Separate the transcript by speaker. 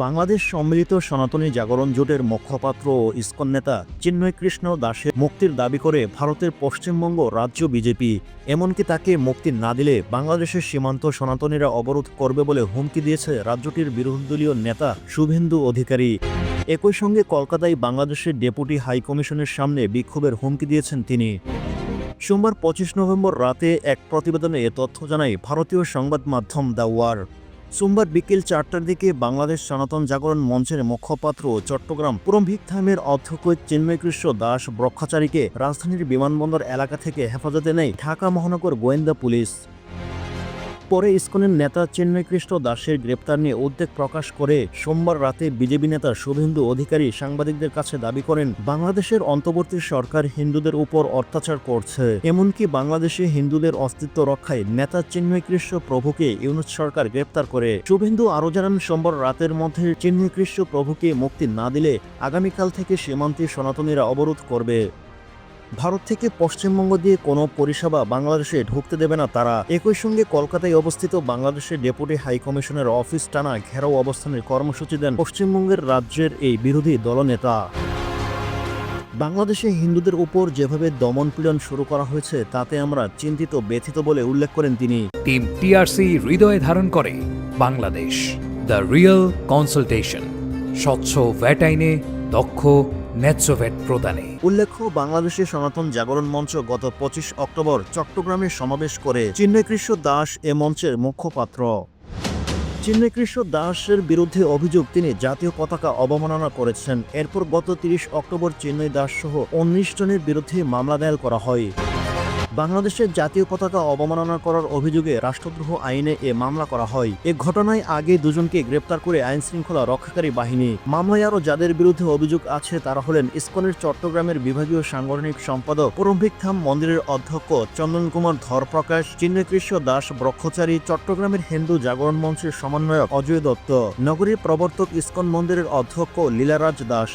Speaker 1: বাংলাদেশ সম্মিলিত সনাতনী জাগরণ জোটের মুখপাত্র ও ইসকন নেতা চিন্ময় কৃষ্ণ দাসের মুক্তির দাবি করে ভারতের পশ্চিমবঙ্গ রাজ্য বিজেপি এমনকি তাকে মুক্তি না দিলে বাংলাদেশের সীমান্ত সনাতনীরা অবরোধ করবে বলে হুমকি দিয়েছে রাজ্যটির বিরোধীদলীয় নেতা শুভেন্দু অধিকারী। একই সঙ্গে কলকাতায় বাংলাদেশের ডেপুটি হাইকমিশনের সামনে বিক্ষোভের হুমকি দিয়েছেন তিনি। সোমবার 25 নভেম্বর রাতে এক প্রতিবেদনে এ তথ্য জানায় ভারতীয় সংবাদ মাধ্যম দ্য ওয়ার। সোমবার বিকেল 4টার দিকে বাংলাদেশ সনাতন জাগরণ মঞ্চের মুখপাত্র চট্টগ্রাম পুরমভিক্ষামের অধ্যক্ষ চিন্ময় কৃষ্ণ দাস ব্রহ্মচারীকে রাজধানীর বিমানবন্দর এলাকা থেকে হেফাজতে নেয় ঢাকা মহানগর গোয়েন্দা পুলিশ। পরে ইসকনের নেতা চিন্ময় কৃষ্ণ দাসের গ্রেপ্তার নিয়ে উদ্বেগ প্রকাশ করে সোমবার রাতে বিজেপি নেতা শুভেন্দু অধিকারী সাংবাদিকদের কাছে দাবি করেন, বাংলাদেশের অন্তর্বর্তী সরকার হিন্দুদের উপর অত্যাচার করছে, এমনকি বাংলাদেশে হিন্দুদের অস্তিত্ব রক্ষায় নেতা চিন্ময় কৃষ্ণ প্রভুকে ইউনূস সরকার গ্রেপ্তার করে। শুভেন্দু আরও জানান, সোমবার রাতের মধ্যে চিন্ময় কৃষ্ণ প্রভুকে মুক্তি না দিলে আগামীকাল থেকে সীমান্তে সনাতনীরা অবরোধ করবে। ভারত থেকে পশ্চিমবঙ্গ দিয়ে কোনো পরিষেবা বাংলাদেশে ঢুকতে দেবে না তারা। একই সঙ্গে কলকাতায় অবস্থিত বাংলাদেশের ডেপুটি হাইকমিশনের অফিস টানা ঘেরাও অবস্থানের কর্মসূচি দেন পশ্চিমবঙ্গের রাজ্যের এই বিরোধী দলনেতা। বাংলাদেশে হিন্দুদের উপর যেভাবে দমনপীড়ন শুরু করা হয়েছে তাতে আমরা চিন্তিত ব্যথিত বলে উল্লেখ করেন তিনি।
Speaker 2: টিম টিআরসি হৃদয়ে ধারণ করে বাংলাদেশ, দ্য রিয়েল কনসালটেশন, স্বচ্ছ ভ্যাট আইনে দক্ষ ন্যায্য ভ্যাট প্রদানে।
Speaker 1: উল্লেখ্য, বাংলাদেশের সনাতন জাগরণ মঞ্চ গত 25 অক্টোবর চট্টগ্রামে সমাবেশ করে চিন্ময় কৃষ্ণ দাস এ মঞ্চের মুখপাত্র। চিন্ময় কৃষ্ণ দাসের বিরুদ্ধে অভিযোগ তিনি জাতীয় পতাকা অবমাননা করেছেন। এরপর গত 30 অক্টোবর চিন্ময় দাস সহ 19 জনের বিরুদ্ধে মামলা দায়ের করা হয়। বাংলাদেশের জাতীয় পতাকা অবমাননা করার অভিযোগে রাষ্ট্রদ্রোহ আইনে এ মামলা করা হয়। এ ঘটনায় আগে দুজনকে গ্রেপ্তার করে আইন শৃঙ্খলা রক্ষাকারী বাহিনী। মামলায় আরও যাদের বিরুদ্ধে অভিযোগ আছে তারা হলেন ইসকনের চট্টগ্রামের বিভাগীয় সাংগঠনিক সম্পাদক পুরমভিক্ষাম মন্দিরের অধ্যক্ষ চন্দন কুমার ধরপ্রকাশ, চিন্ময় কৃষ্ণ দাস ব্রহ্মচারী, চট্টগ্রামের হিন্দু জাগরণ মঞ্চের সমন্বয়ক অজয় দত্ত, নগরীর প্রবর্তক ইসকন মন্দিরের অধ্যক্ষ লীলারাজ দাস।